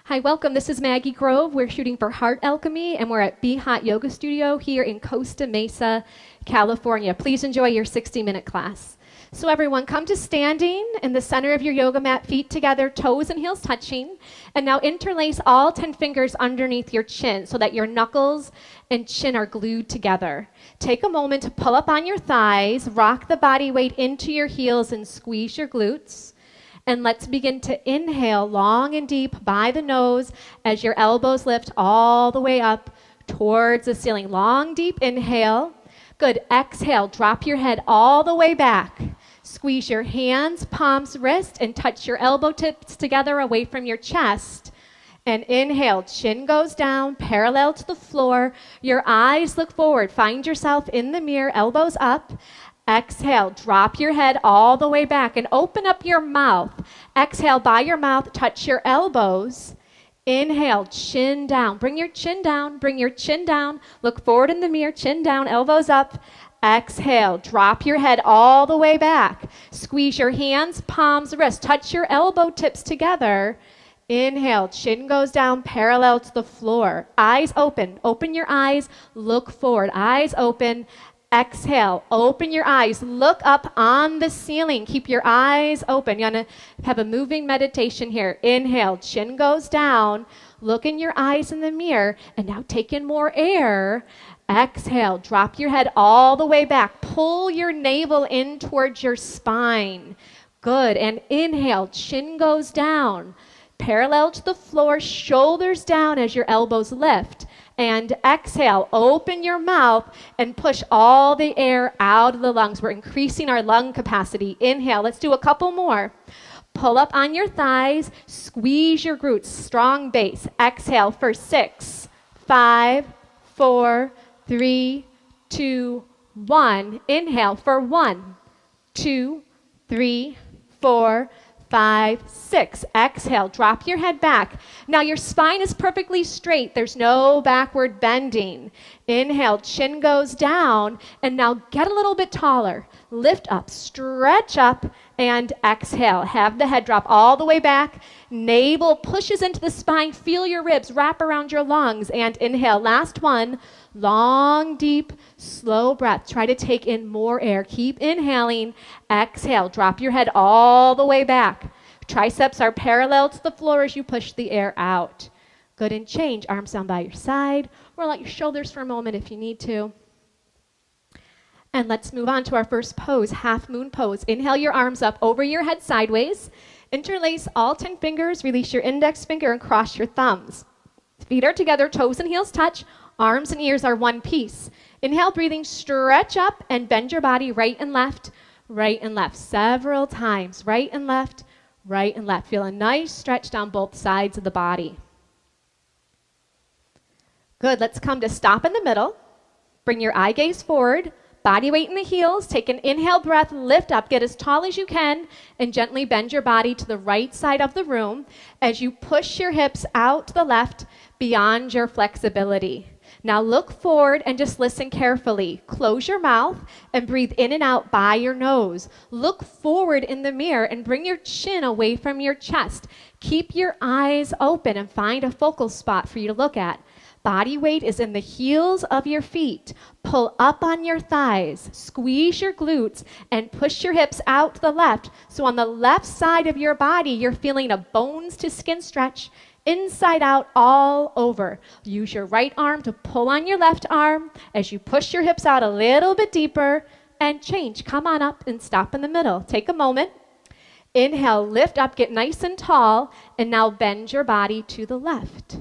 Hi, welcome. This is Maggie Grove. We're shooting for Heart Alchemy, and we're at Be Hot Yoga Studio here in Costa Mesa, California. Please enjoy your 60-minute class. So everyone, come to standing in the center of your yoga mat, feet together, toes and heels touching. And now interlace all 10 fingers underneath your chin so that your knuckles and chin are glued together. Take a moment to pull up on your thighs, rock the body weight into your heels and squeeze your glutes. And let's begin to inhale long and deep by the nose as your elbows lift all the way up towards the ceiling. Long, deep inhale. Good. Exhale. Drop your head all the way back. Squeeze your hands, palms, wrist, and touch your elbow tips together away from your chest. And inhale. Chin goes down, parallel to the floor. Your eyes look forward. Find yourself in the mirror, elbows up. Exhale, drop your head all the way back and open up your mouth. Exhale by your mouth, touch your elbows. Inhale, chin down. Bring your chin down, bring your chin down. Look forward in the mirror, chin down, elbows up. Exhale, drop your head all the way back. Squeeze your hands, palms, wrists. Touch your elbow tips together. Inhale, chin goes down, parallel to the floor. Eyes open. Open your eyes, look forward. Eyes open. Exhale, open your eyes, look up on the ceiling. Keep your eyes open. You're going to have a moving meditation here. Inhale, chin goes down. Look in your eyes in the mirror. And now take in more air. Exhale, drop your head all the way back. Pull your navel in towards your spine. Good. And inhale, chin goes down. Parallel to the floor, shoulders down as your elbows lift. And exhale, open your mouth and push all the air out of the lungs. We're increasing our lung capacity. Inhale, let's do a couple more. Pull up on your thighs, squeeze your glutes, strong base. Exhale for 6, 5, 4, 3, 2, 1. Inhale for 1, 2, 3, 4, 5, 6. Exhale, drop your head back. Now your spine is perfectly straight. There's no backward bending. Inhale, chin goes down, and now get a little bit taller. Lift up, stretch up, and exhale. Have the head drop all the way back. Navel pushes into the spine. Feel your ribs wrap around your lungs, and inhale. Last one. Long, deep, slow breath. Try to take in more air. Keep inhaling. Exhale. Drop your head all the way back. Triceps are parallel to the floor as you push the air out. Good, and change. Arms down by your side. Roll out your shoulders for a moment if you need to. And let's move on to our first pose, half moon pose. Inhale your arms up over your head sideways. Interlace all 10 fingers. Release your index finger and cross your thumbs. Feet are together, toes and heels touch. Arms and ears are one piece. Inhale, breathing, stretch up and bend your body right and left, several times. Right and left, right and left. Feel a nice stretch down both sides of the body. Good, let's come to stop in the middle. Bring your eye gaze forward, body weight in the heels. Take an inhale breath, lift up, get as tall as you can, and gently bend your body to the right side of the room as you push your hips out to the left beyond your flexibility. Now look forward and just listen carefully. Close your mouth and breathe in and out by your nose. Look forward in the mirror and bring your chin away from your chest. Keep your eyes open and find a focal spot for you to look at. Body weight is in the heels of your feet. Pull up on your thighs, squeeze your glutes, and push your hips out to the left. So on the left side of your body, you're feeling a bones to skin stretch, inside out all over. Use your right arm to pull on your left arm as you push your hips out a little bit deeper and change. Come on up and stop in the middle. Take a moment. Inhale, lift up, get nice and tall, and now bend your body to the left.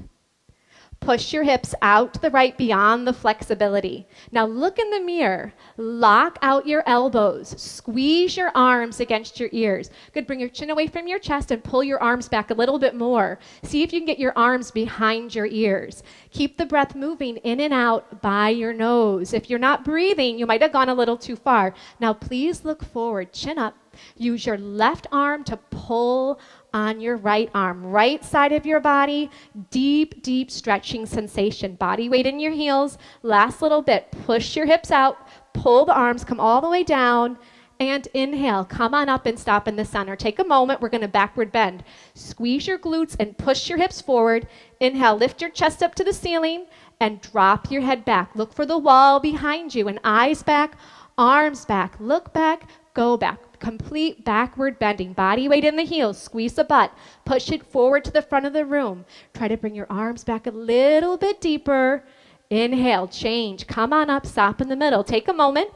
Push your hips out to the right beyond the flexibility. Now look in the mirror. Lock out your elbows. Squeeze your arms against your ears. Good. Bring your chin away from your chest and pull your arms back a little bit more. See if you can get your arms behind your ears. Keep the breath moving in and out by your nose. If you're not breathing, you might have gone a little too far. Now please look forward. Chin up. Use your left arm to pull on your right arm, right side of your body. Deep, deep stretching sensation. Body weight in your heels. Last little bit. Push your hips out. Pull the arms. Come all the way down. And inhale, come on up and stop in the center. Take a moment, we're gonna backward bend. Squeeze your glutes and push your hips forward. Inhale, lift your chest up to the ceiling and drop your head back. Look for the wall behind you and eyes back, arms back. Look back, go back. Complete backward bending. Body weight in the heels. Squeeze the butt. Push it forward to the front of the room. Try to bring your arms back a little bit deeper. Inhale, change. Come on up, stop in the middle. Take a moment.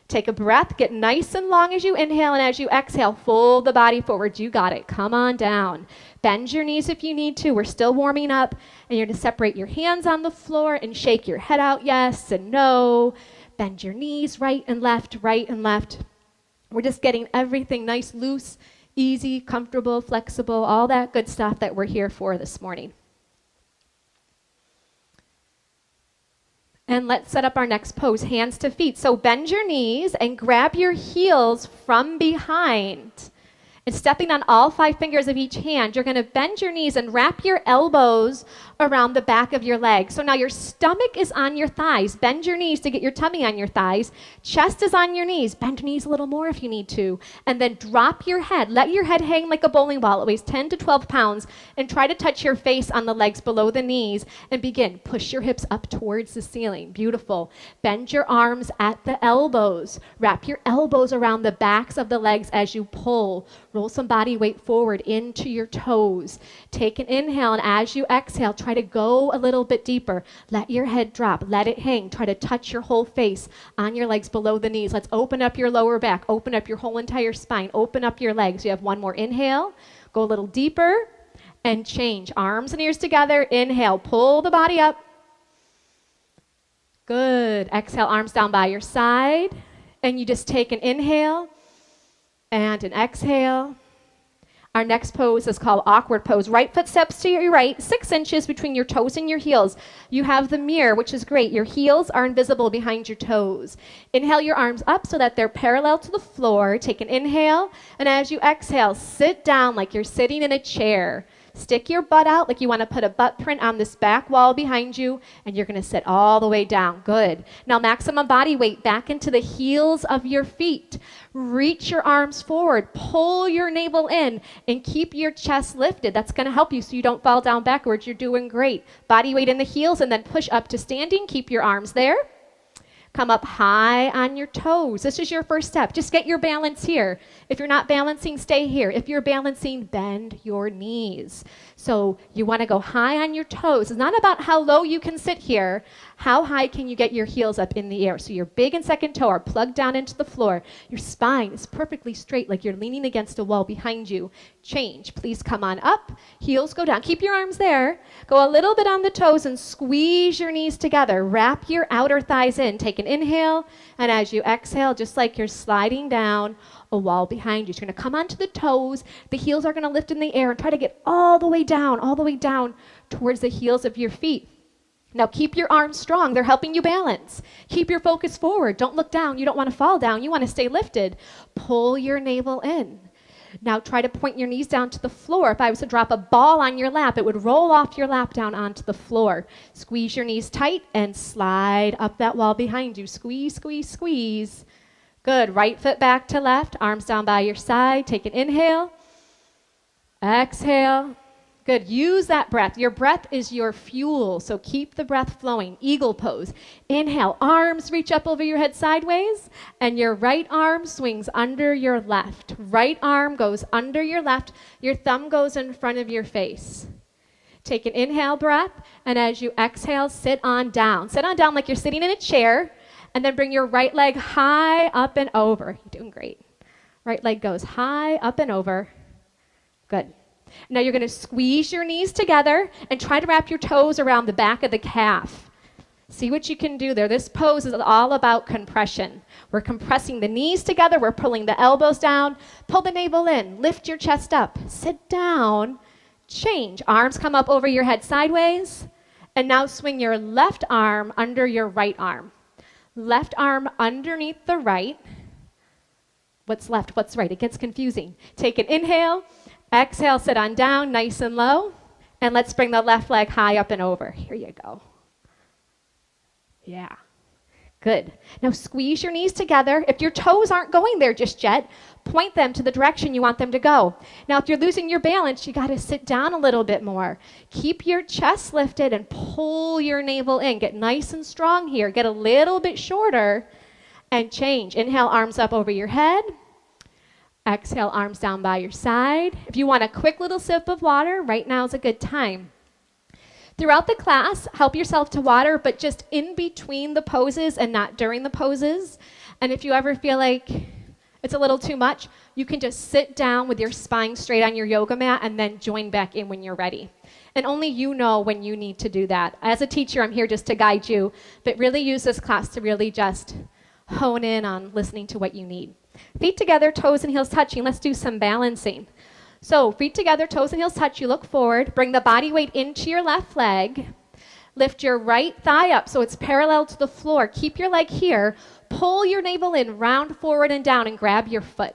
Take a breath. Get nice and long as you inhale, and as you exhale, fold the body forward. You got it. Come on down. Bend your knees if you need to. We're still warming up. And you're going to separate your hands on the floor and shake your head out yes and no. Bend your knees right and left, right and left. We're just getting everything nice, loose, easy, comfortable, flexible, all that good stuff that we're here for this morning. And let's set up our next pose, hands to feet. So bend your knees and grab your heels from behind. And stepping on all 5 fingers of each hand, you're going to bend your knees and wrap your elbows around the back of your legs. So now your stomach is on your thighs. Bend your knees to get your tummy on your thighs. Chest is on your knees. Bend your knees a little more if you need to. And then drop your head. Let your head hang like a bowling ball. It weighs 10 to 12 pounds. And try to touch your face on the legs below the knees. And begin. Push your hips up towards the ceiling. Beautiful. Bend your arms at the elbows. Wrap your elbows around the backs of the legs as you pull. Roll some body weight forward into your toes. Take an inhale, and as you exhale, try to go a little bit deeper. Let your head drop. Let it hang. Try to touch your whole face on your legs below the knees. Let's open up your lower back. Open up your whole entire spine. Open up your legs. You have one more inhale. Go a little deeper and change. Arms and ears together. Inhale. Pull the body up. Good. Exhale, arms down by your side. And you just take an inhale and an exhale. Our next pose is called awkward pose. Right foot steps to your right, 6 inches between your toes and your heels. You have the mirror, which is great. Your heels are invisible behind your toes. Inhale your arms up so that they're parallel to the floor. Take an inhale, and as you exhale, sit down like you're sitting in a chair. Stick your butt out like you want to put a butt print on this back wall behind you, and you're going to sit all the way down. Good. Now maximum body weight back into the heels of your feet. Reach your arms forward. Pull your navel in and keep your chest lifted. That's going to help you so you don't fall down backwards. You're doing great. Body weight in the heels, and then push up to standing. Keep your arms there. Come up high on your toes. This is your first step. Just get your balance here. If you're not balancing, stay here. If you're balancing, bend your knees. So you want to go high on your toes. It's not about how low you can sit here. How high can you get your heels up in the air? So your big and second toe are plugged down into the floor. Your spine is perfectly straight like you're leaning against a wall behind you. Change. Please come on up. Heels go down. Keep your arms there. Go a little bit on the toes and squeeze your knees together. Wrap your outer thighs in. Take an inhale, and as you exhale, just like you're sliding down a wall behind you. You're going to come onto the toes. The heels are going to lift in the air and try to get all the way down towards the heels of your feet. Now keep your arms strong. They're helping you balance. Keep your focus forward. Don't look down. You don't want to fall down. You want to stay lifted. Pull your navel in. Now try to point your knees down to the floor. If I was to drop a ball on your lap, it would roll off your lap down onto the floor. Squeeze your knees tight and slide up that wall behind you. Squeeze, squeeze, squeeze. Good. Right foot back to left. Arms down by your side. Take an inhale. Exhale. Good. Use that breath. Your breath is your fuel, so keep the breath flowing. Eagle pose. Inhale. Arms reach up over your head sideways, and your right arm swings under your left. Right arm goes under your left. Your thumb goes in front of your face. Take an inhale breath, and as you exhale, sit on down. Sit on down like you're sitting in a chair, and then bring your right leg high up and over. You're doing great. Right leg goes high up and over. Good. Now you're going to squeeze your knees together and try to wrap your toes around the back of the calf. See what you can do there. This pose is all about compression. We're compressing the knees together. We're pulling the elbows down. Pull the navel in. Lift your chest up. Sit down. Change. Arms come up over your head sideways. And now swing your left arm under your right arm. Left arm underneath the right. What's left? What's right? It gets confusing. Take an inhale. Exhale, sit on down, nice and low. And let's bring the left leg high up and over. Here you go. Yeah. Good. Now squeeze your knees together. If your toes aren't going there just yet, point them to the direction you want them to go. Now if you're losing your balance, you got to sit down a little bit more. Keep your chest lifted and pull your navel in. Get nice and strong here. Get a little bit shorter and change. Inhale, arms up over your head. Exhale, arms down by your side. If you want a quick little sip of water, right now is a good time. Throughout the class, help yourself to water, but just in between the poses and not during the poses. And if you ever feel like it's a little too much, you can just sit down with your spine straight on your yoga mat and then join back in when you're ready. And only you know when you need to do that. As a teacher, I'm here just to guide you, but really use this class to really just hone in on listening to what you need. Feet together, toes and heels touching. Let's do some balancing. So feet together, toes and heels touch. You look forward. Bring the body weight into your left leg. Lift your right thigh up so it's parallel to the floor. Keep your leg here. Pull your navel in, round forward and down, and grab your foot.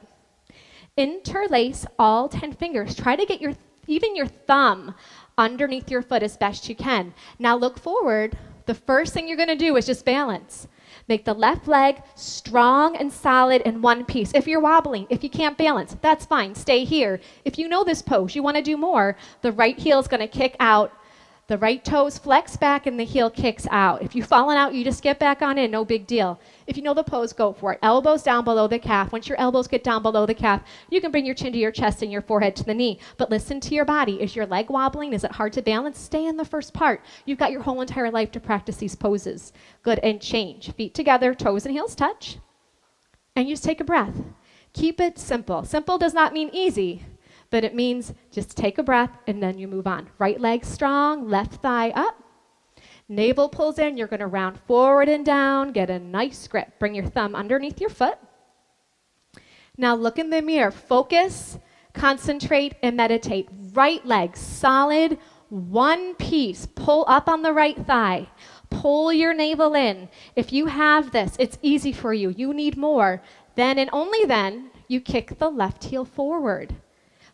Interlace all 10 fingers. Try to get even your thumb underneath your foot as best you can. Now look forward. The first thing you're going to do is just balance. Make the left leg strong and solid in one piece. If you're wobbling, if you can't balance, that's fine. Stay here. If you know this pose, you want to do more, the right heel is going to kick out. The right toes flex back and the heel kicks out. If you've fallen out, you just get back on in, no big deal. If you know the pose, go for it. Elbows down below the calf. Once your elbows get down below the calf, you can bring your chin to your chest and your forehead to the knee. But listen to your body. Is your leg wobbling? Is it hard to balance? Stay in the first part. You've got your whole entire life to practice these poses. Good, and change. Feet together, toes and heels touch. And you just take a breath. Keep it simple. Simple does not mean easy, but it means just take a breath and then you move on. Right leg strong, left thigh up. Navel pulls in. You're going to round forward and down. Get a nice grip. Bring your thumb underneath your foot. Now look in the mirror. Focus, concentrate, and meditate. Right leg solid, one piece. Pull up on the right thigh. Pull your navel in. If you have this, it's easy for you. You need more. Then and only then, you kick the left heel forward.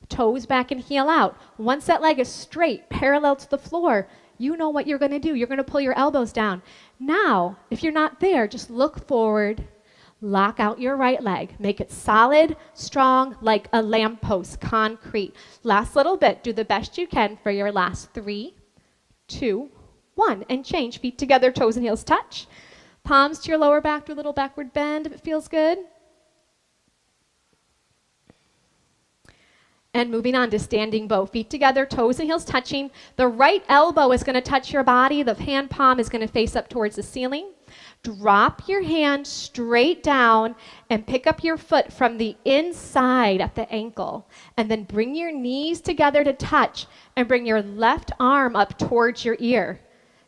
Toes back and heel out. Once that leg is straight, parallel to the floor, you know what you're going to do. You're going to pull your elbows down. Now, if you're not there, just look forward. Lock out your right leg. Make it solid, strong, like a lamppost, concrete. Last little bit. Do the best you can for your last 3, 2, 1. And change. Feet together, toes and heels touch. Palms to your lower back. Do a little backward bend if it feels good. And moving on to standing bow. Feet together, toes and heels touching. The right elbow is going to touch your body. The hand palm is going to face up towards the ceiling. Drop your hand straight down and pick up your foot from the inside at the ankle. And then bring your knees together to touch and bring your left arm up towards your ear.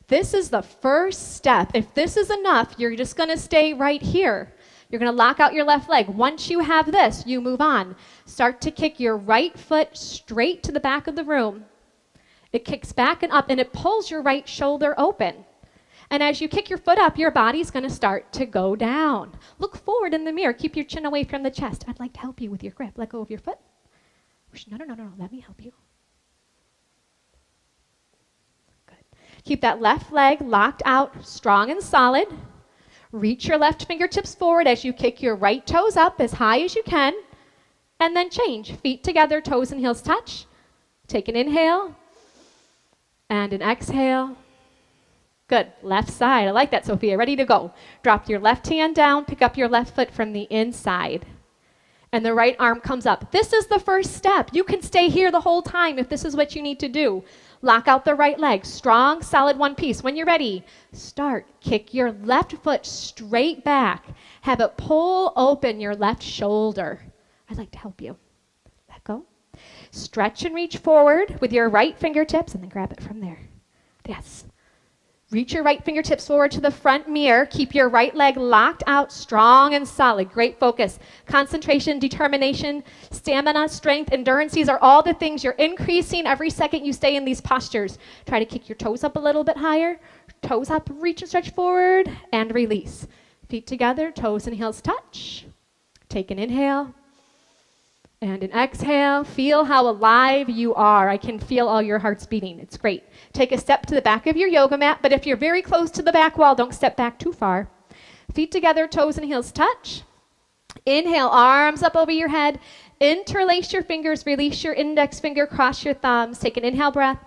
This is the first step. If this is enough, you're just going to stay right here. You're going to lock out your left leg. Once you have this, you move on. Start to kick your right foot straight to the back of the room. It kicks back and up, and it pulls your right shoulder open. And as you kick your foot up, your body's going to start to go down. Look forward in the mirror. Keep your chin away from the chest. I'd like to help you with your grip. Let go of your foot. No. Let me help you. Good. Keep that left leg locked out, strong and solid. Reach your left fingertips forward as you kick your right toes up as high as you can. And then change. Feet together, toes and heels touch. Take an inhale and an exhale. Good. Left side. I like that, Sophia. Ready to go. Drop your left hand down. Pick up your left foot from the inside. And the right arm comes up. This is the first step. You can stay here the whole time if this is what you need to do. Lock out the right leg. Strong, solid one piece. When you're ready, start. Kick your left foot straight back. Have it pull open your left shoulder. I'd like to help you. Let go. Stretch and reach forward with your right fingertips and then grab it from there. Yes. Reach your right fingertips forward to the front mirror. Keep your right leg locked out, strong and solid. Great focus. Concentration, determination, stamina, strength, endurance. These are all the things you're increasing every second you stay in these postures. Try to kick your toes up a little bit higher. Toes up, reach and stretch forward, and release. Feet together, toes and heels touch. Take an inhale. And an exhale. Feel how alive you are. I can feel all your hearts beating. It's great. Take a step to the back of your yoga mat, but if you're very close to the back wall, don't step back too far. Feet together, toes and heels touch. Inhale, arms up over your head. Interlace your fingers, release your index finger, cross your thumbs. Take an inhale breath.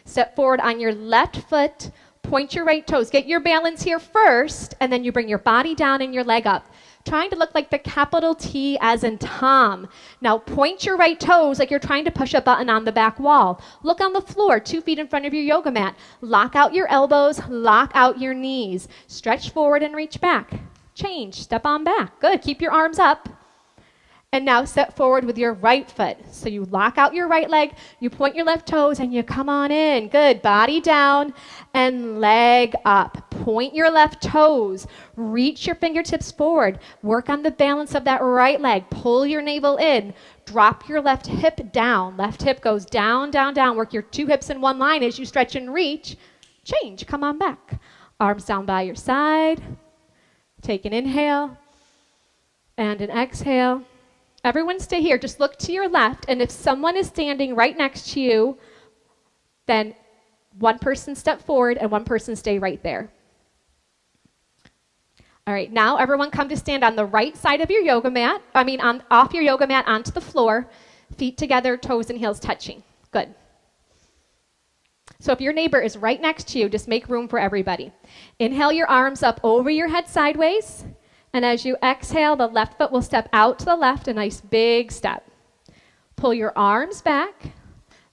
Step forward on your left foot. Point your right toes. Get your balance here first, and then you bring your body down and your leg up. Trying to look like the capital T as in Tom. Now point your right toes like you're trying to push a button on the back wall. Look on the floor, 2 feet in front of your yoga mat. Lock out your elbows, lock out your knees. Stretch forward and reach back. Change, step on back. Good, keep your arms up. And now step forward with your right foot. So you lock out your right leg, you point your left toes, and you come on in. Good, body down and leg up. Point your left toes, reach your fingertips forward. Work on the balance of that right leg. Pull your navel in, drop your left hip down. Left hip goes down, down, down. Work your 2 hips in one line as you stretch and reach. Change, come on back. Arms down by your side. Take an inhale and an exhale. Everyone stay here. Just look to your left, and if someone is standing right next to you, then one person step forward and one person stay right there. All right, now everyone come to stand on the right side of your yoga mat. Off your yoga mat onto the floor, feet together, toes and heels touching. Good. So if your neighbor is right next to you, just make room for everybody. Inhale your arms up over your head sideways. And as you exhale, the left foot will step out to the left, a nice big step. Pull your arms back,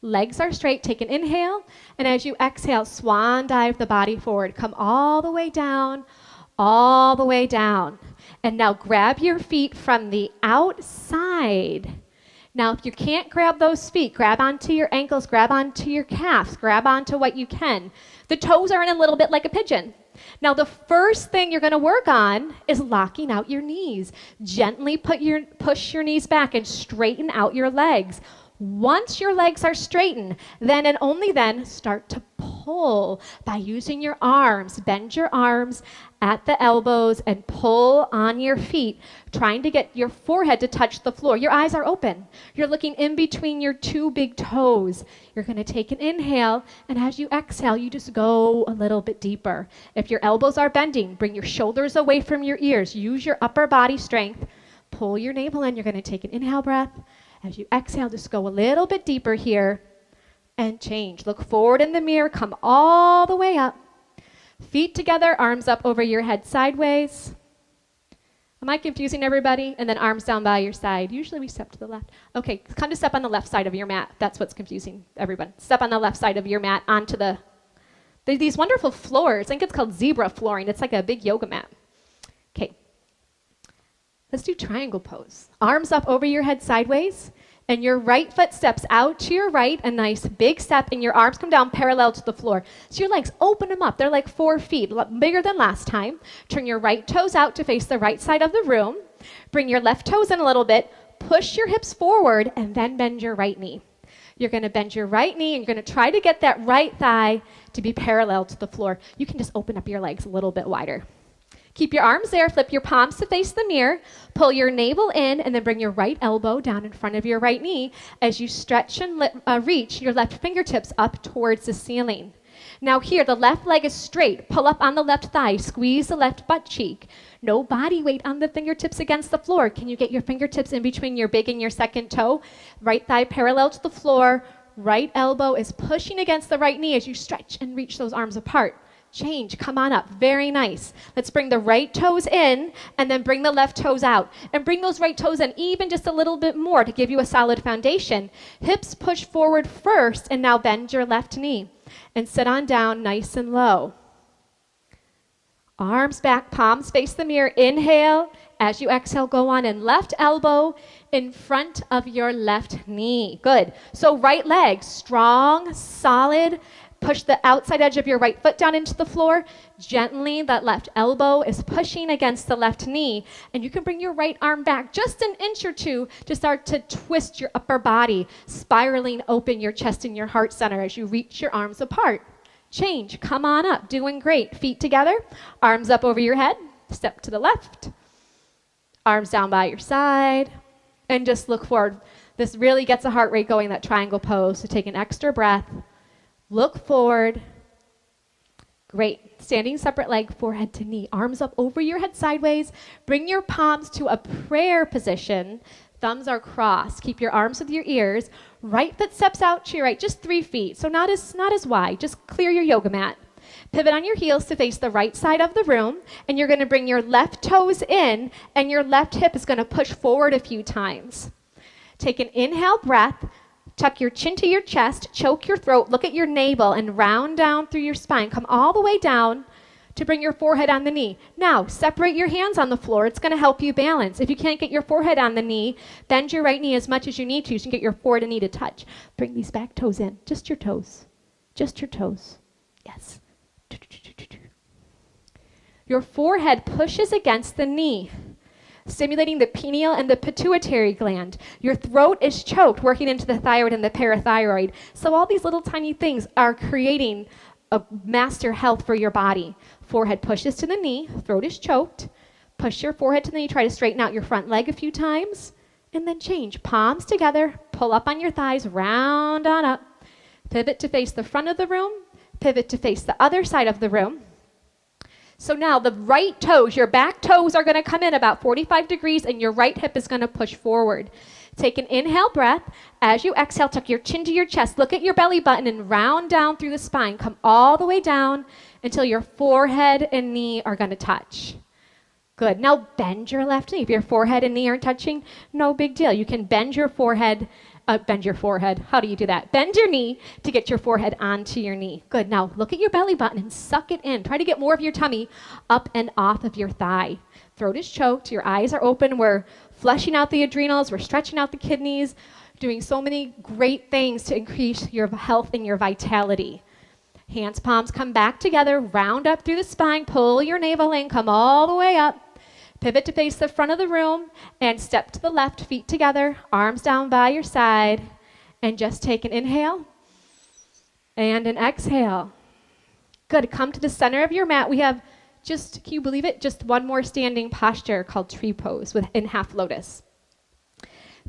legs are straight, take an inhale, and as you exhale, swan dive the body forward. Come all the way down, all the way down. And now grab your feet from the outside. Now, if you can't grab those feet, grab onto your ankles, grab onto your calves, grab onto what you can. The toes are in a little bit like a pigeon. Now, the first thing you're going to work on is locking out your knees. Gently push your knees back and straighten out your legs. Once your legs are straightened, then and only then start to pull by using your arms. Bend your arms at the elbows and pull on your feet, trying to get your forehead to touch the floor. Your eyes are open. You're looking in between your 2 big toes. You're going to take an inhale, and as you exhale, you just go a little bit deeper. If your elbows are bending, bring your shoulders away from your ears. Use your upper body strength. Pull your navel in. You're going to take an inhale breath. As you exhale, just go a little bit deeper here and change. Look forward in the mirror. Come all the way up. Feet together, arms up over your head sideways. Am I confusing everybody? And then arms down by your side. Usually we step to the left. Okay, come to step on the left side of your mat. That's what's confusing everyone. Step on the left side of your mat onto these wonderful floors. I think it's called zebra flooring. It's like a big yoga mat. Okay. Let's do triangle pose. Arms up over your head sideways, and your right foot steps out to your right, a nice big step, and your arms come down parallel to the floor. So your legs, open them up. They're like 4 feet, a lot bigger than last time. Turn your right toes out to face the right side of the room. Bring your left toes in a little bit. Push your hips forward, and then bend your right knee. You're going to bend your right knee, and you're going to try to get that right thigh to be parallel to the floor. You can just open up your legs a little bit wider. Keep your arms there, flip your palms to face the mirror, pull your navel in, and then bring your right elbow down in front of your right knee as you stretch and reach your left fingertips up towards the ceiling. Now here, the left leg is straight. Pull up on the left thigh, squeeze the left butt cheek. No body weight on the fingertips against the floor. Can you get your fingertips in between your big and your second toe? Right thigh parallel to the floor, right elbow is pushing against the right knee as you stretch and reach those arms apart. Change, come on up, very nice. Let's bring the right toes in and then bring the left toes out. And bring those right toes in even just a little bit more to give you a solid foundation. Hips push forward first, and now bend your left knee. And sit on down nice and low. Arms back, palms face the mirror. Inhale. As you exhale, go on in. Left elbow in front of your left knee. Good. So right leg, strong, solid. Push the outside edge of your right foot down into the floor. Gently, that left elbow is pushing against the left knee. And you can bring your right arm back just an inch or two to start to twist your upper body, spiraling open your chest and your heart center as you reach your arms apart. Change, come on up, doing great. Feet together, arms up over your head, step to the left. Arms down by your side, and just look forward. This really gets the heart rate going, that triangle pose. So take an extra breath. Look forward, Great. Standing separate leg, forehead to knee. Arms up over your head sideways. Bring your palms to a prayer position. Thumbs are crossed. Keep your arms with your ears. Right foot steps out to your right, just 3 feet. So not as wide. Just clear your yoga mat. Pivot on your heels to face the right side of the room. And you're going to bring your left toes in. And your left hip is going to push forward a few times. Take an inhale breath. Tuck your chin to your chest, choke your throat, look at your navel, and round down through your spine. Come all the way down to bring your forehead on the knee. Now, separate your hands on the floor. It's going to help you balance. If you can't get your forehead on the knee, bend your right knee as much as you need to so you can get your forehead and knee to touch. Bring these back toes in. Just your toes. Just your toes. Yes. Your forehead pushes against the knee, stimulating the pineal and the pituitary gland. Your throat is choked, working into the thyroid and the parathyroid. So all these little tiny things are creating a master health for your body. Forehead pushes to the knee, throat is choked. Push your forehead to the knee, try to straighten out your front leg a few times, and then change. Palms together, pull up on your thighs, round on up. Pivot to face the front of the room, pivot to face the other side of the room. So now the right toes, your back toes are going to come in about 45 degrees and your right hip is going to push forward. Take an inhale breath. As you exhale, tuck your chin to your chest. Look at your belly button and round down through the spine. Come all the way down until your forehead and knee are going to touch. Good. Now bend your left knee. If your forehead and knee aren't touching, no big deal. You can bend your forehead. How do you do that? Bend your knee to get your forehead onto your knee. Good. Now look at your belly button and suck it in. Try to get more of your tummy up and off of your thigh. Throat is choked. Your eyes are open. We're flushing out the adrenals. We're stretching out the kidneys. Doing so many great things to increase your health and your vitality. Hands, palms come back together. Round up through the spine. Pull your navel in. Come all the way up. Pivot to face the front of the room and step to the left, feet together, arms down by your side, and just take an inhale and an exhale. Good. Come to the center of your mat. We have just, can you believe it? Just one more standing posture called tree pose in half lotus.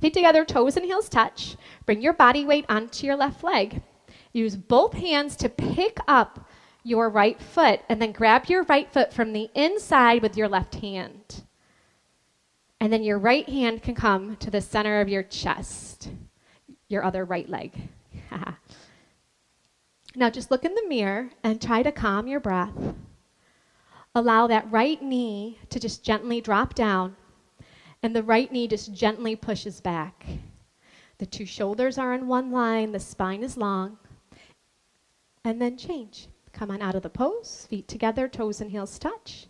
Feet together, toes and heels touch. Bring your body weight onto your left leg. Use both hands to pick up your right foot and then grab your right foot from the inside with your left hand. And then your right hand can come to the center of your chest, your other right leg. Now just look in the mirror and try to calm your breath. Allow that right knee to just gently drop down and the right knee just gently pushes back. The two shoulders are in one line, the spine is long. And then change. Come on out of the pose, feet together, toes and heels touch.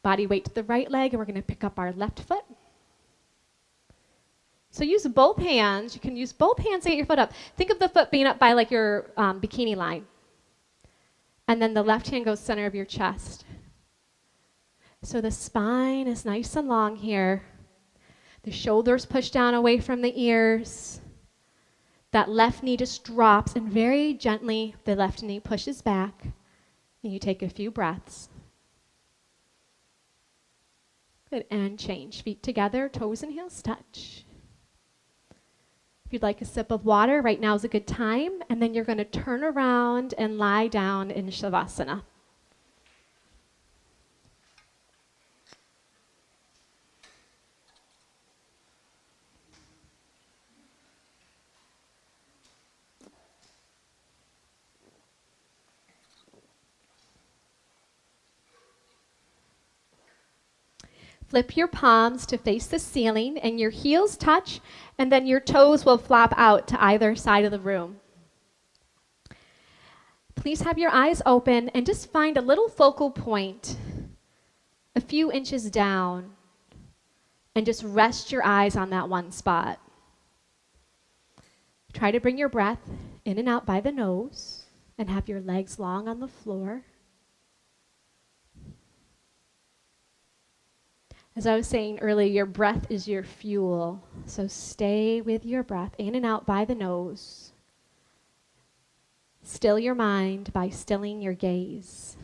Body weight to the right leg, and we're going to pick up our left foot. So use both hands. You can use both hands to get your foot up. Think of the foot being up by like your bikini line. And then the left hand goes center of your chest. So the spine is nice and long here. The shoulders push down away from the ears. That left knee just drops, and very gently the left knee pushes back, and you take a few breaths. Good, and change. Feet together, toes and heels touch. If you'd like a sip of water, right now is a good time, and then you're going to turn around and lie down in Shavasana. Flip your palms to face the ceiling and your heels touch, and then your toes will flop out to either side of the room. Please have your eyes open and just find a little focal point a few inches down and just rest your eyes on that one spot. Try to bring your breath in and out by the nose and have your legs long on the floor. As I was saying earlier, your breath is your fuel. So stay with your breath in and out by the nose. Still your mind by stilling your gaze.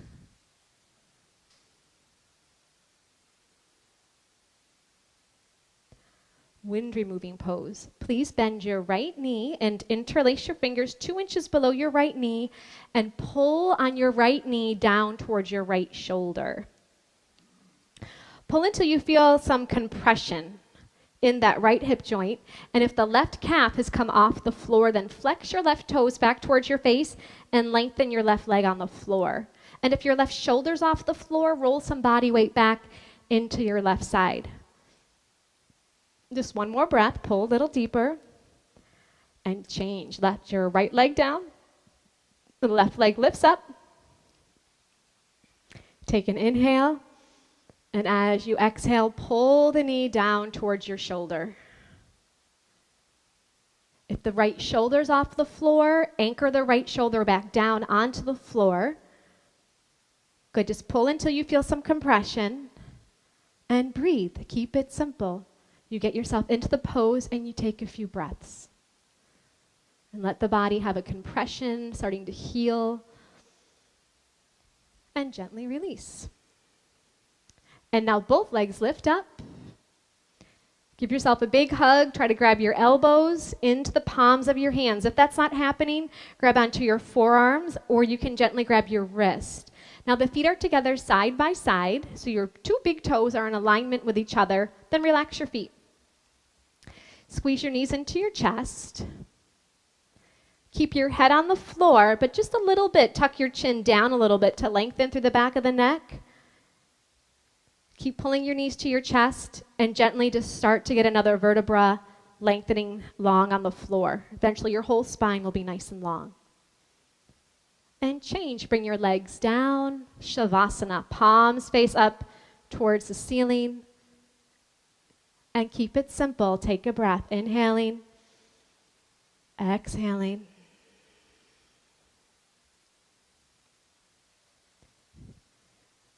wind removing pose. Please bend your right knee and interlace your fingers 2 inches below your right knee and pull on your right knee down towards your right shoulder. Pull until you feel some compression in that right hip joint. And if the left calf has come off the floor, then flex your left toes back towards your face and lengthen your left leg on the floor. And if your left shoulder's off the floor, roll some body weight back into your left side. Just one more breath, pull a little deeper, and change. Let your right leg down, the left leg lifts up. Take an inhale, and as you exhale, pull the knee down towards your shoulder. If the right shoulder's off the floor, anchor the right shoulder back down onto the floor. Good, just pull until you feel some compression, and breathe. Keep it simple. You get yourself into the pose and you take a few breaths. And let the body have a compression, starting to heal. And gently release. And now both legs lift up. Give yourself a big hug. Try to grab your elbows into the palms of your hands. If that's not happening, grab onto your forearms, or you can gently grab your wrist. Now the feet are together side by side, so your 2 big toes are in alignment with each other. Then relax your feet. Squeeze your knees into your chest. Keep your head on the floor, but just a little bit. Tuck your chin down a little bit to lengthen through the back of the neck. Keep pulling your knees to your chest and gently just start to get another vertebra lengthening long on the floor. Eventually your whole spine will be nice and long. And change. Bring your legs down. Shavasana. Palms face up towards the ceiling. And keep it simple. Take a breath. Inhaling. Exhaling.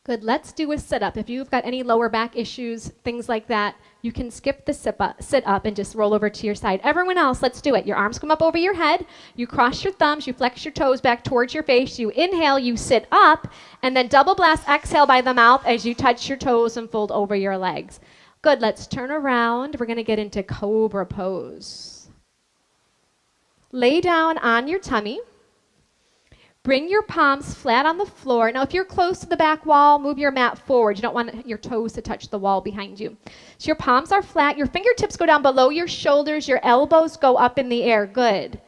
Good. Let's do a sit-up. If you've got any lower back issues, things like that, you can skip the sit-up and just roll over to your side. Everyone else, let's do it. Your arms come up over your head. You cross your thumbs. You flex your toes back towards your face. You inhale. You sit up. And then double blast exhale by the mouth as you touch your toes and fold over your legs. Good. Let's turn around. We're going to get into cobra pose. Lay down on your tummy. Bring your palms flat on the floor. Now, if you're close to the back wall, move your mat forward. You don't want your toes to touch the wall behind you. So your palms are flat. Your fingertips go down below your shoulders. Your elbows go up in the air. Good.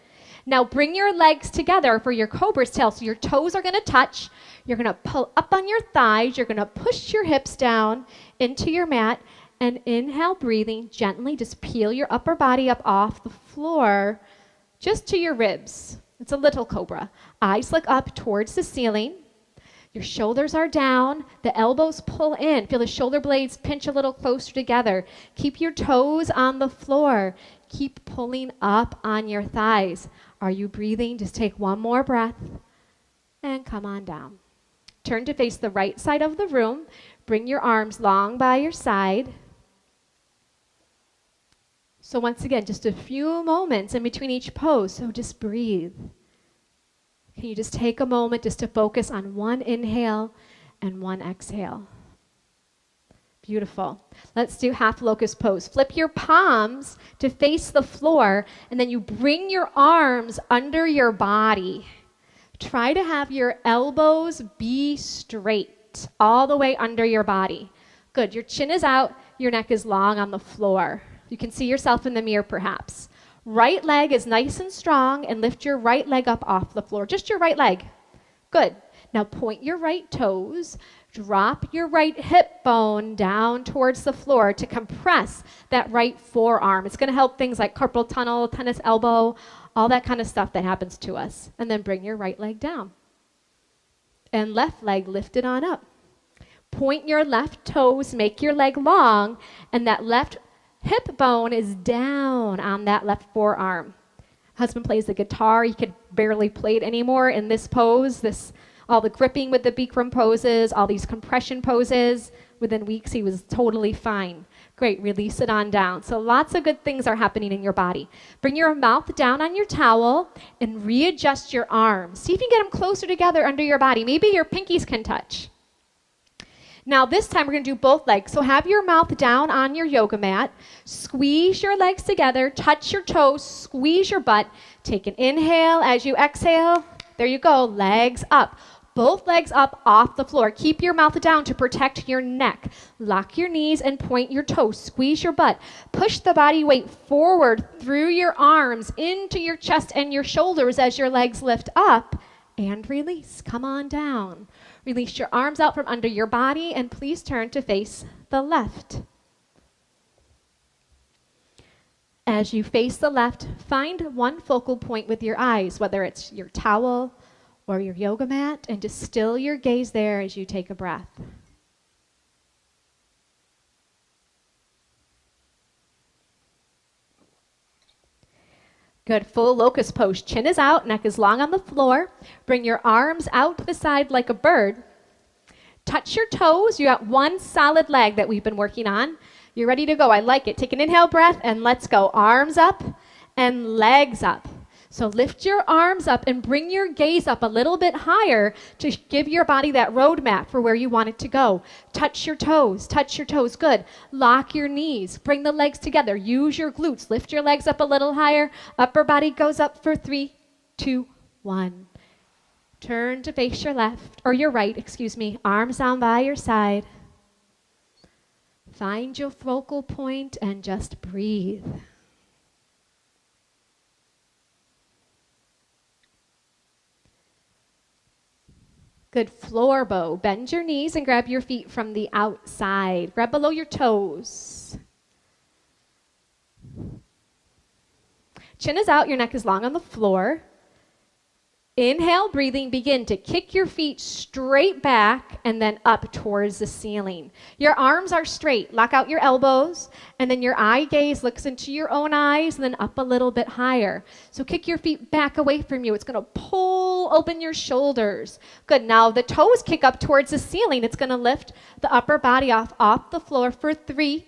Now, bring your legs together for your cobra's tail. So your toes are going to touch. You're going to pull up on your thighs. You're going to push your hips down into your mat. And inhale, breathing gently. Just peel your upper body up off the floor just to your ribs. It's a little cobra. Eyes look up towards the ceiling. Your shoulders are down. The elbows pull in. Feel the shoulder blades pinch a little closer together. Keep your toes on the floor. Keep pulling up on your thighs. Are you breathing? Just take one more breath and come on down. Turn to face the right side of the room. Bring your arms long by your side. So once again, just a few moments in between each pose, so just breathe. Can you just take a moment just to focus on one inhale and one exhale? Beautiful. Let's do half locust pose. Flip your palms to face the floor, and then you bring your arms under your body. Try to have your elbows be straight all the way under your body. Good. Your chin is out, your neck is long on the floor. You can see yourself in the mirror perhaps. Right leg is nice and strong, and lift your right leg up off the floor. Just your right leg. Good. Now point your right toes. Drop your right hip bone down towards the floor to compress that right forearm. It's going to help things like carpal tunnel, tennis elbow, all that kind of stuff that happens to us. And then bring your right leg down. And left leg lifted on up. Point your left toes, make your leg long, and that left hip bone is down on that left forearm. Husband plays the guitar. He could barely play it anymore in this pose. All the gripping with the Bikram poses, all these compression poses. Within weeks, he was totally fine. Great, release it on down. So lots of good things are happening in your body. Bring your mouth down on your towel and readjust your arms. See if you can get them closer together under your body. Maybe your pinkies can touch. Now this time we're going to do both legs. So have your mouth down on your yoga mat. Squeeze your legs together. Touch your toes. Squeeze your butt. Take an inhale as you exhale. There you go. Legs up. Both legs up off the floor. Keep your mouth down to protect your neck. Lock your knees and point your toes. Squeeze your butt. Push the body weight forward through your arms into your chest and your shoulders as your legs lift up. And release. Come on down. Release your arms out from under your body and please turn to face the left. As you face the left, find one focal point with your eyes, whether it's your towel or your yoga mat, and just still your gaze there as you take a breath. Good, full locust pose. Chin is out, neck is long on the floor. Bring your arms out to the side like a bird. Touch your toes. You got one solid leg that we've been working on. You're ready to go. I like it. Take an inhale breath and let's go. Arms up and legs up. So lift your arms up and bring your gaze up a little bit higher to give your body that roadmap for where you want it to go. Touch your toes. Touch your toes. Good. Lock your knees. Bring the legs together. Use your glutes. Lift your legs up a little higher. Upper body goes up for 3, 2, 1. Turn to face your left, or your right, excuse me. Arms down by your side. Find your focal point and just breathe. Good, floor bow. Bend your knees and grab your feet from the outside. Grab below your toes. Chin is out, your neck is long on the floor. Inhale, breathing, begin to kick your feet straight back and then up towards the ceiling. Your arms are straight. Lock out your elbows, and then your eye gaze looks into your own eyes and then up a little bit higher. So kick your feet back away from you. It's going to pull open your shoulders. Good. Now the toes kick up towards the ceiling. It's going to lift the upper body off the floor for 3,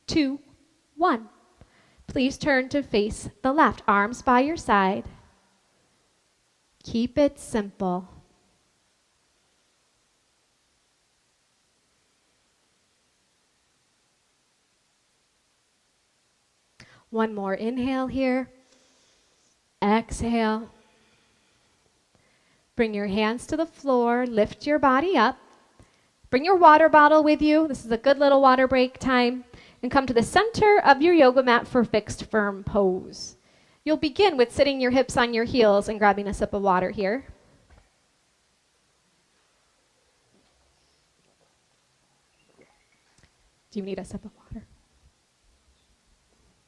2, 1. Please turn to face the left. Arms by your side. Keep it simple. One more inhale here. Exhale. Bring your hands to the floor. Lift your body up. Bring your water bottle with you. This is a good little water break time. And come to the center of your yoga mat for fixed firm pose. You'll begin with sitting your hips on your heels and grabbing a sip of water here. Do you need a sip of water?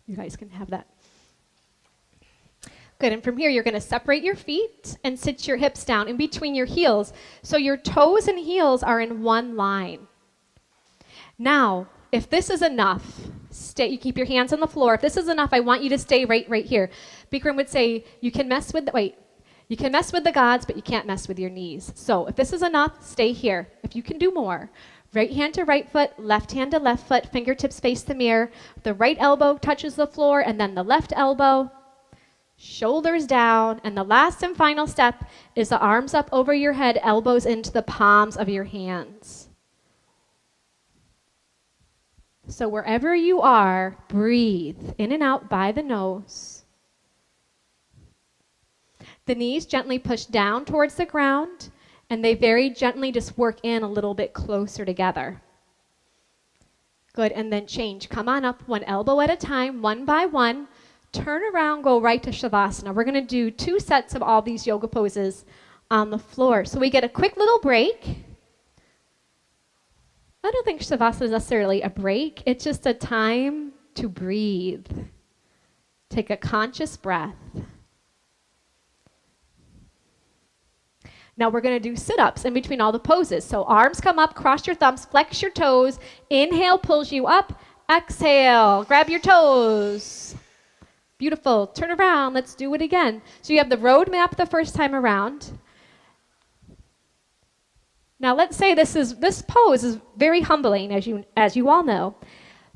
You guys can have that. Good, and from here you're going to separate your feet and sit your hips down in between your heels so your toes and heels are in one line. Now, if this is enough, you keep your hands on the floor. If this is enough, I want you to stay right here. Bikram would say, you can mess with the gods, but you can't mess with your knees. So if this is enough, stay here. If you can do more, right hand to right foot, left hand to left foot, fingertips face the mirror. The right elbow touches the floor, and then the left elbow, shoulders down. And the last and final step is the arms up over your head, elbows into the palms of your hands. So wherever you are, breathe in and out by the nose. The knees gently push down towards the ground, and they very gently just work in a little bit closer together. Good, and then change. Come on up one elbow at a time, one by one. Turn around, go right to Shavasana. We're going to do 2 sets of all these yoga poses on the floor. So we get a quick little break. I don't think Shavasana is necessarily a break. It's just a time to breathe. Take a conscious breath. Now we're going to do sit-ups in between all the poses. So arms come up, cross your thumbs, flex your toes. Inhale pulls you up. Exhale, grab your toes. Beautiful. Turn around. Let's do it again. So you have the road map the first time around. Now let's say this pose is very humbling, as you all know.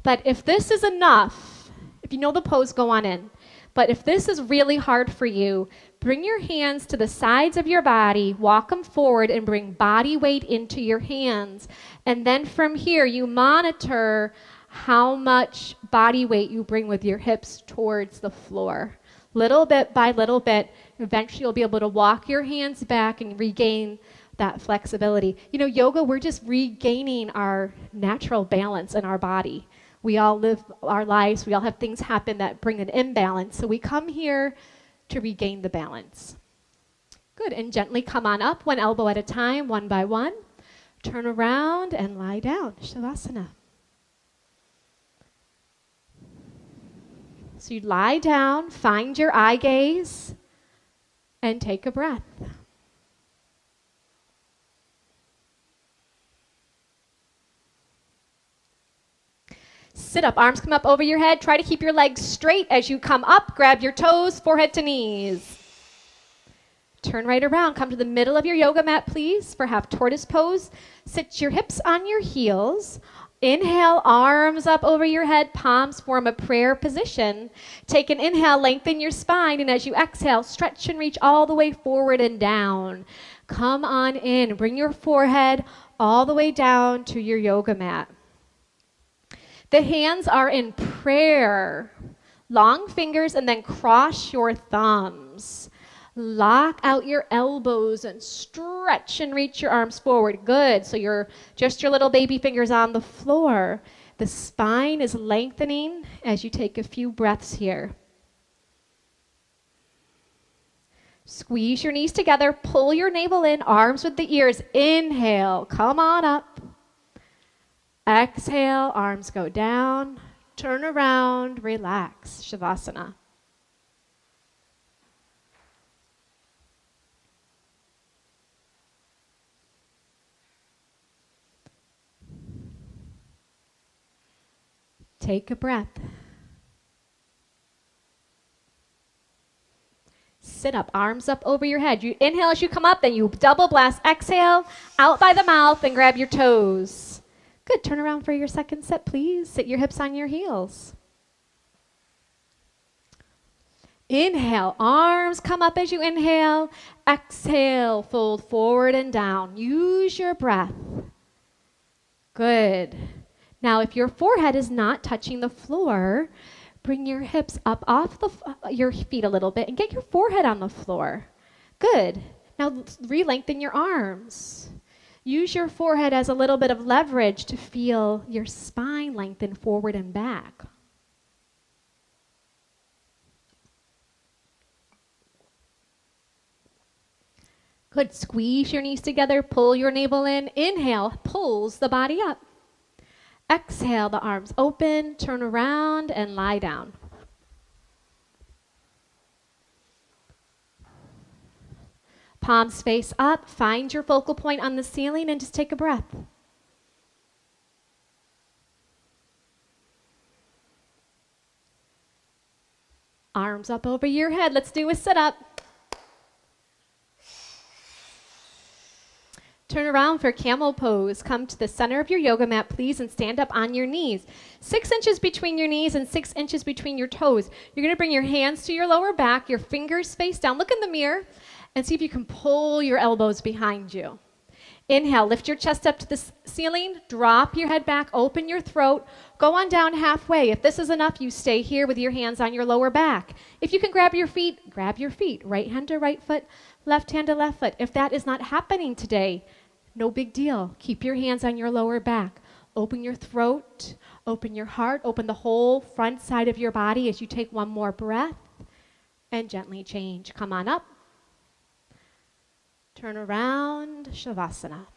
But if this is enough, if you know the pose, go on in. But if this is really hard for you, bring your hands to the sides of your body, walk them forward, and bring body weight into your hands. And then from here, you monitor how much body weight you bring with your hips towards the floor. Little bit by little bit, eventually you'll be able to walk your hands back and regain that flexibility. You know, yoga, we're just regaining our natural balance in our body. We all live our lives, we all have things happen that bring an imbalance. So we come here to regain the balance. Good, and gently come on up, one elbow at a time, one by one. Turn around and lie down, Shavasana. So you lie down, find your eye gaze, and take a breath. Sit up, arms come up over your head. Try to keep your legs straight as you come up. Grab your toes, forehead to knees. Turn right around. Come to the middle of your yoga mat, please, for half tortoise pose. Sit your hips on your heels. Inhale, arms up over your head, palms form a prayer position. Take an inhale, lengthen your spine, and as you exhale, stretch and reach all the way forward and down. Come on in. Bring your forehead all the way down to your yoga mat. The hands are in prayer. Long fingers, and then cross your thumbs. Lock out your elbows and stretch and reach your arms forward. Good. So you're just your little baby fingers on the floor. The spine is lengthening as you take a few breaths here. Squeeze your knees together. Pull your navel in, arms with the ears. Inhale. Come on up. Exhale. Arms go down. Turn around. Relax. Shavasana. Take a breath. Sit up, arms up over your head. You inhale as you come up, then you double blast. Exhale, out by the mouth and grab your toes. Good, turn around for your second set, please. Sit your hips on your heels. Inhale, arms come up as you inhale. Exhale, fold forward and down. Use your breath. Good. Now, if your forehead is not touching the floor, bring your hips up off your feet a little bit and get your forehead on the floor. Good. Now, re-lengthen your arms. Use your forehead as a little bit of leverage to feel your spine lengthen forward and back. Good. Squeeze your knees together. Pull your navel in. Inhale, pulls the body up. Exhale, the arms open, turn around, and lie down. Palms face up, find your focal point on the ceiling, and just take a breath. Arms up over your head. Let's do a sit-up. Turn around for camel pose. Come to the center of your yoga mat, please, and stand up on your knees. 6 inches between your knees and 6 inches between your toes. You're going to bring your hands to your lower back, your fingers face down. Look in the mirror and see if you can pull your elbows behind you. Inhale, lift your chest up to the ceiling, drop your head back, open your throat, go on down halfway. If this is enough, you stay here with your hands on your lower back. If you can grab your feet, grab your feet. Right hand to right foot, left hand to left foot. If that is not happening today, no big deal. Keep your hands on your lower back. Open your throat, open your heart, open the whole front side of your body as you take one more breath and gently change. Come on up. Turn around, Shavasana.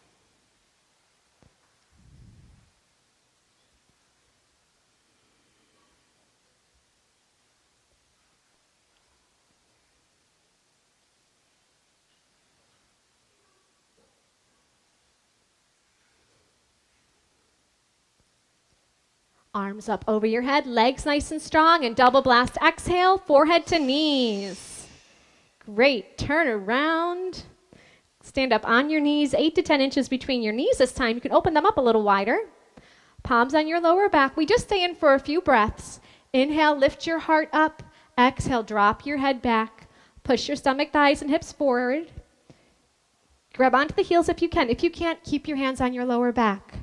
Arms up over your head, legs nice and strong, and double blast. Exhale, forehead to knees. Great. Turn around. Stand up on your knees, 8 to 10 inches between your knees this time. You can open them up a little wider. Palms on your lower back. We just stay in for a few breaths. Inhale, lift your heart up. Exhale, drop your head back. Push your stomach, thighs, and hips forward. Grab onto the heels if you can. If you can't, keep your hands on your lower back.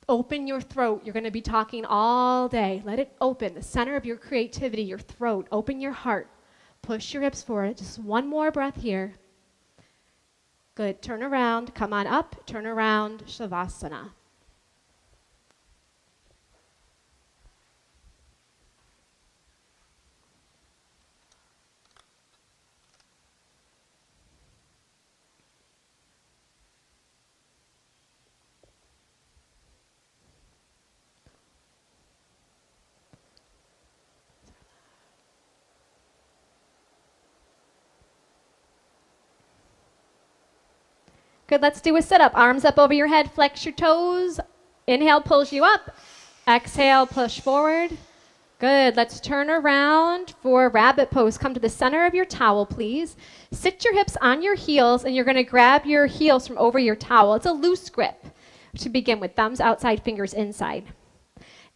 Open your throat. You're going to be talking all day. Let it open. The center of your creativity, your throat. Open your heart. Push your hips forward. Just one more breath here. Good. Turn around. Come on up. Turn around. Shavasana. Good, let's do a sit-up. Arms up over your head, flex your toes. Inhale, pulls you up. Exhale, push forward. Good, let's turn around for rabbit pose. Come to the center of your towel, please. Sit your hips on your heels, and you're gonna grab your heels from over your towel. It's a loose grip to begin with, thumbs outside, fingers inside.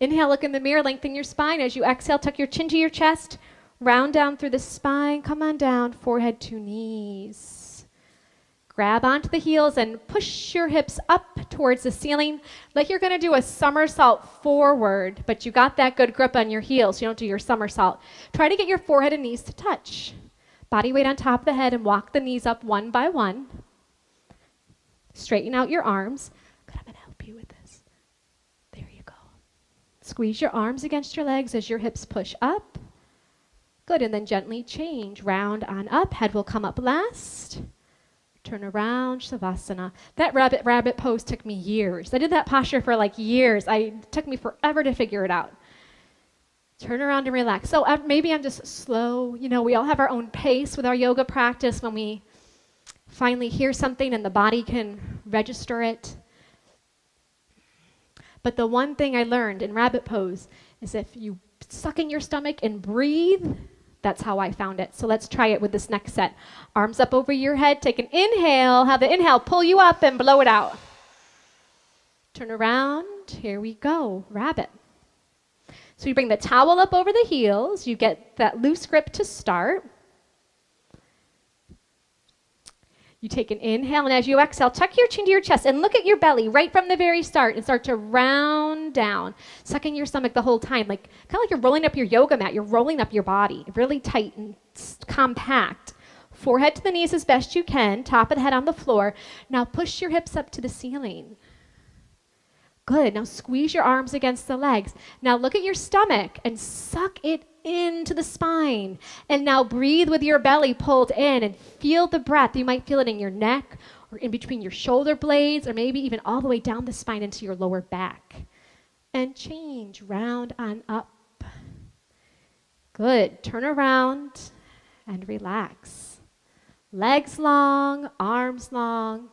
Inhale, look in the mirror, lengthen your spine. As you exhale, tuck your chin to your chest, round down through the spine, come on down, forehead to knees. Grab onto the heels and push your hips up towards the ceiling like you're going to do a somersault forward, but you got that good grip on your heels. So you don't do your somersault. Try to get your forehead and knees to touch. Body weight on top of the head and walk the knees up one by one. Straighten out your arms. Good, I'm going to help you with this. There you go. Squeeze your arms against your legs as your hips push up. Good, and then gently change. Round on up. Head will come up last. Turn around, Shavasana. That rabbit pose took me years. I did that posture for like years. It took me forever to figure it out. Turn around and relax. So maybe I'm just slow. You know, we all have our own pace with our yoga practice when we finally hear something and the body can register it. But the one thing I learned in rabbit pose is if you suck in your stomach and breathe, that's how I found it. So let's try it with this next set. Arms up over your head. Take an inhale. Have the inhale pull you up and blow it out. Turn around. Here we go. Rabbit. So you bring the towel up over the heels. You get that loose grip to start. You take an inhale, and as you exhale, tuck your chin to your chest and look at your belly right from the very start and start to round down, sucking your stomach the whole time, like kind of like you're rolling up your yoga mat. You're rolling up your body, really tight and compact. Forehead to the knees as best you can, top of the head on the floor. Now push your hips up to the ceiling. Good. Now squeeze your arms against the legs. Now look at your stomach and suck it into the spine. And now breathe with your belly pulled in and feel the breath. You might feel it in your neck or in between your shoulder blades or maybe even all the way down the spine into your lower back. And change, round on up. Good. Turn around and relax. Legs long, arms long.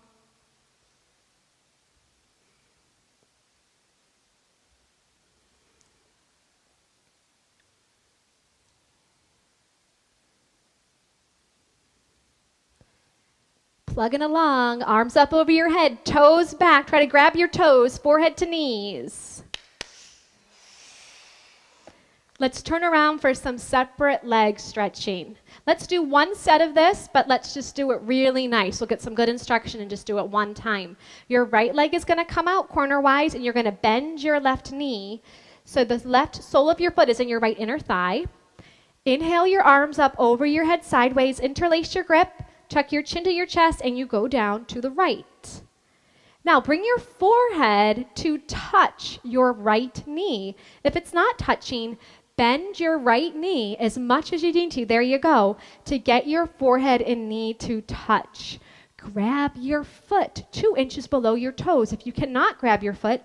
Plugging along, arms up over your head, toes back. Try to grab your toes, forehead to knees. Let's turn around for some separate leg stretching. Let's do one set of this, but let's just do it really nice. We'll get some good instruction and just do it one time. Your right leg is going to come out corner-wise, and you're going to bend your left knee. So the left sole of your foot is in your right inner thigh. Inhale your arms up over your head sideways, interlace your grip. Tuck your chin to your chest, and you go down to the right. Now, bring your forehead to touch your right knee. If it's not touching, bend your right knee as much as you need to. There you go. To get your forehead and knee to touch. Grab your foot 2 inches below your toes. If you cannot grab your foot,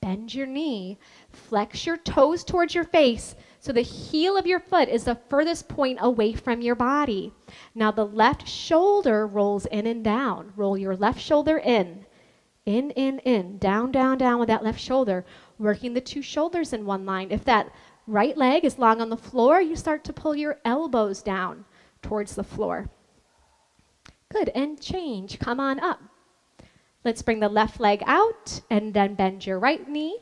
bend your knee. Flex your toes towards your face. So the heel of your foot is the furthest point away from your body. Now the left shoulder rolls in and down. Roll your left shoulder in. In. Down, down, down with that left shoulder. Working the 2 shoulders in one line. If that right leg is long on the floor, you start to pull your elbows down towards the floor. Good, and change. Come on up. Let's bring the left leg out and then bend your right knee.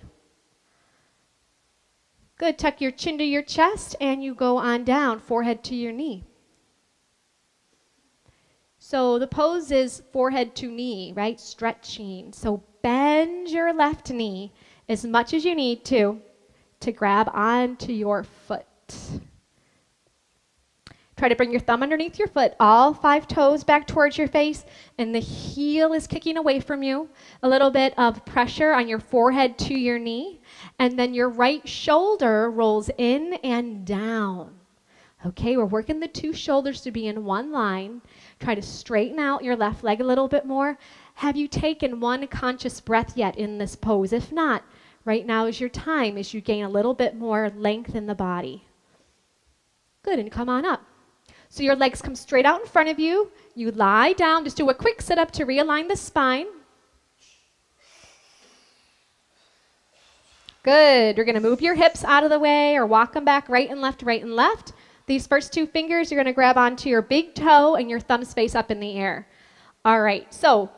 Good. Tuck your chin to your chest and you go on down, forehead to your knee. So the pose is forehead to knee, right? Stretching. So bend your left knee as much as you need to grab onto your foot. Try to bring your thumb underneath your foot, all 5 toes back towards your face, and the heel is kicking away from you. A little bit of pressure on your forehead to your knee, and then your right shoulder rolls in and down. Okay, we're working the 2 shoulders to be in one line. Try to straighten out your left leg a little bit more. Have you taken one conscious breath yet in this pose? If not, right now is your time as you gain a little bit more length in the body. Good, and come on up. So your legs come straight out in front of you. You lie down. Just do a quick sit-up to realign the spine. Good. You're going to move your hips out of the way or walk them back right and left, right and left. These first 2 fingers, you're going to grab onto your big toe and your thumbs face up in the air. All right. So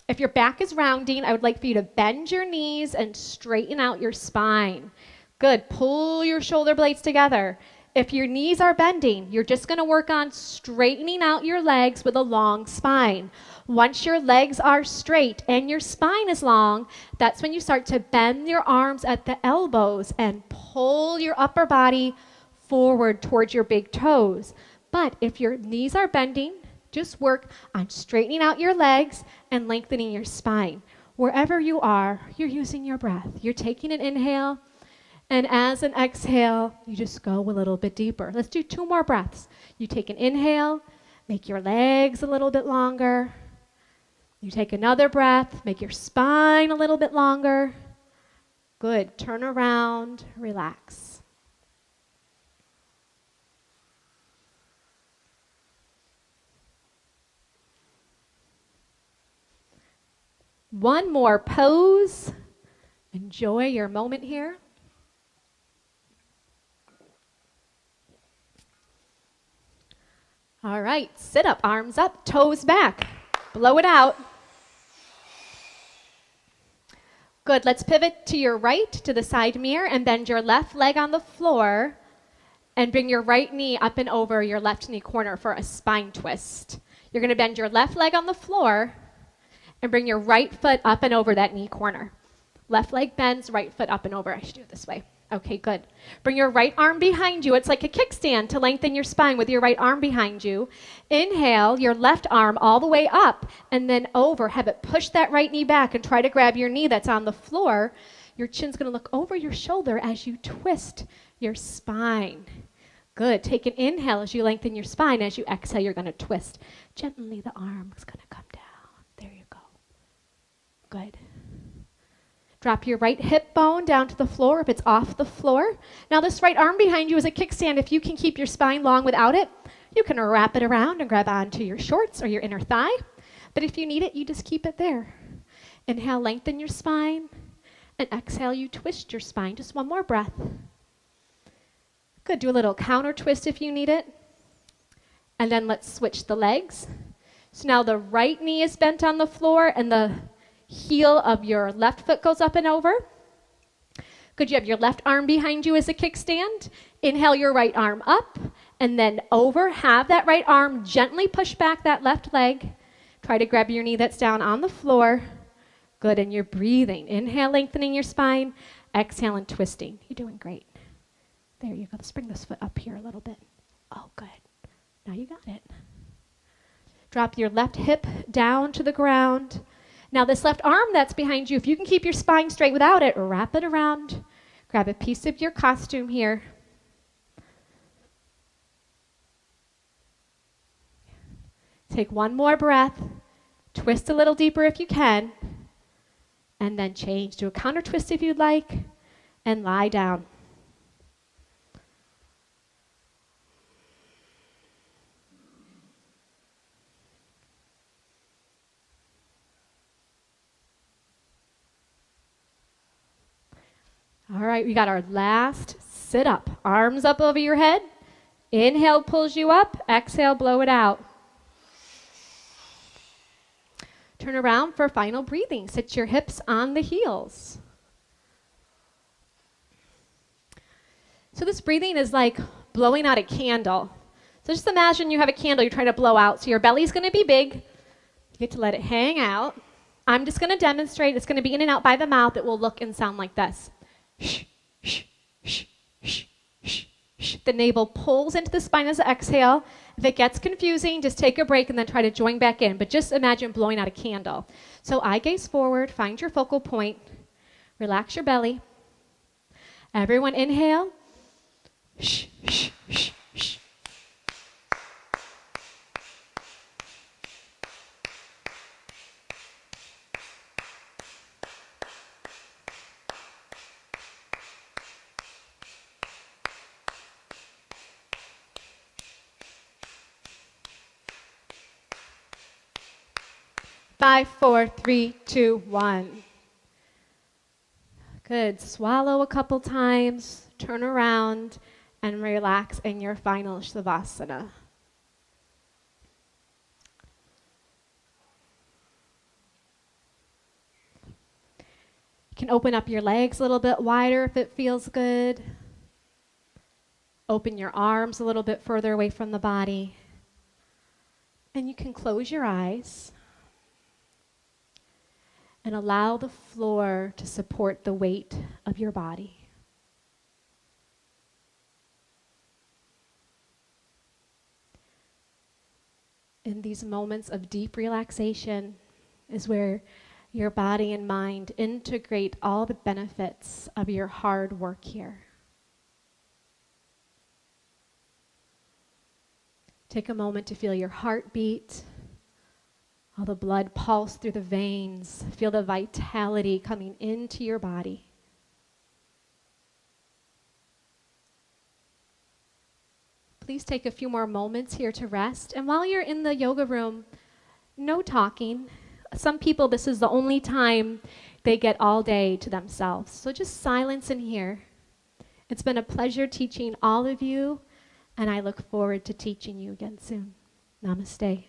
if your back is rounding, I would like for you to bend your knees and straighten out your spine. Good. Pull your shoulder blades together. If your knees are bending, you're just going to work on straightening out your legs with a long spine. Once your legs are straight and your spine is long, that's when you start to bend your arms at the elbows and pull your upper body forward towards your big toes. But if your knees are bending, just work on straightening out your legs and lengthening your spine. Wherever you are, you're using your breath. You're taking an inhale. And as an exhale, you just go a little bit deeper. Let's do 2 more breaths. You take an inhale, make your legs a little bit longer. You take another breath, make your spine a little bit longer. Good. Turn around, relax. One more pose. Enjoy your moment here. All right, sit up, arms up, toes back. Blow it out. Good, let's pivot to your right, to the side mirror, and bend your left leg on the floor, and bring your right knee up and over your left knee corner for a spine twist. You're gonna bend your left leg on the floor, and bring your right foot up and over that knee corner. Left leg bends, right foot up and over. I should do it this way. Okay, good. Bring your right arm behind you. It's like a kickstand to lengthen your spine with your right arm behind you. Inhale, your left arm all the way up and then over. Have it push that right knee back and try to grab your knee that's on the floor. Your chin's going to look over your shoulder as you twist your spine. Good. Take an inhale as you lengthen your spine. As you exhale, you're going to twist. Gently, the arm is going to come down. There you go. Good. Drop your right hip bone down to the floor if it's off the floor. Now this right arm behind you is a kickstand. If you can keep your spine long without it, you can wrap it around and grab onto your shorts or your inner thigh. But if you need it, you just keep it there. Inhale, lengthen your spine. And exhale, you twist your spine. Just one more breath. Good. Do a little counter twist if you need it. And then let's switch the legs. So now the right knee is bent on the floor and the heel of your left foot goes up and over. Good, you have your left arm behind you as a kickstand. Inhale your right arm up and then over. Have that right arm gently push back that left leg. Try to grab your knee that's down on the floor. Good, and you're breathing. Inhale, lengthening your spine. Exhale and twisting. You're doing great. There you go. Let's bring this foot up here a little bit. Oh, good. Now you got it. Drop your left hip down to the ground. Now this left arm that's behind you, if you can keep your spine straight without it, wrap it around. Grab a piece of your costume here. Take one more breath. Twist a little deeper if you can. And then change. Do a counter twist if you'd like. And lie down. All right, we got our last sit up. Arms up over your head. Inhale pulls you up. Exhale, blow it out. Turn around for final breathing. Sit your hips on the heels. So this breathing is like blowing out a candle. So just imagine you have a candle you're trying to blow out. So your belly's going to be big. You get to let it hang out. I'm just going to demonstrate. It's going to be in and out by the mouth. It will look and sound like this. Shh, shh, shh, shh, shh, shh. The navel pulls into the spine as an exhale. If it gets confusing, just take a break and then try to join back in. But just imagine blowing out a candle. So eye gaze forward. Find your focal point. Relax your belly. Everyone inhale. Shh, shh, shh, shh. Five, four, three, two, one. Good. Swallow a couple times, turn around, and relax in your final Shavasana. You can open up your legs a little bit wider if it feels good. Open your arms a little bit further away from the body. And you can close your eyes. And allow the floor to support the weight of your body. In these moments of deep relaxation is where your body and mind integrate all the benefits of your hard work here. Take a moment to feel your heartbeat. All the blood pulse through the veins. Feel the vitality coming into your body. Please take a few more moments here to rest. And while you're in the yoga room, no talking. Some people, this is the only time they get all day to themselves. So just silence in here. It's been a pleasure teaching all of you, and I look forward to teaching you again soon. Namaste.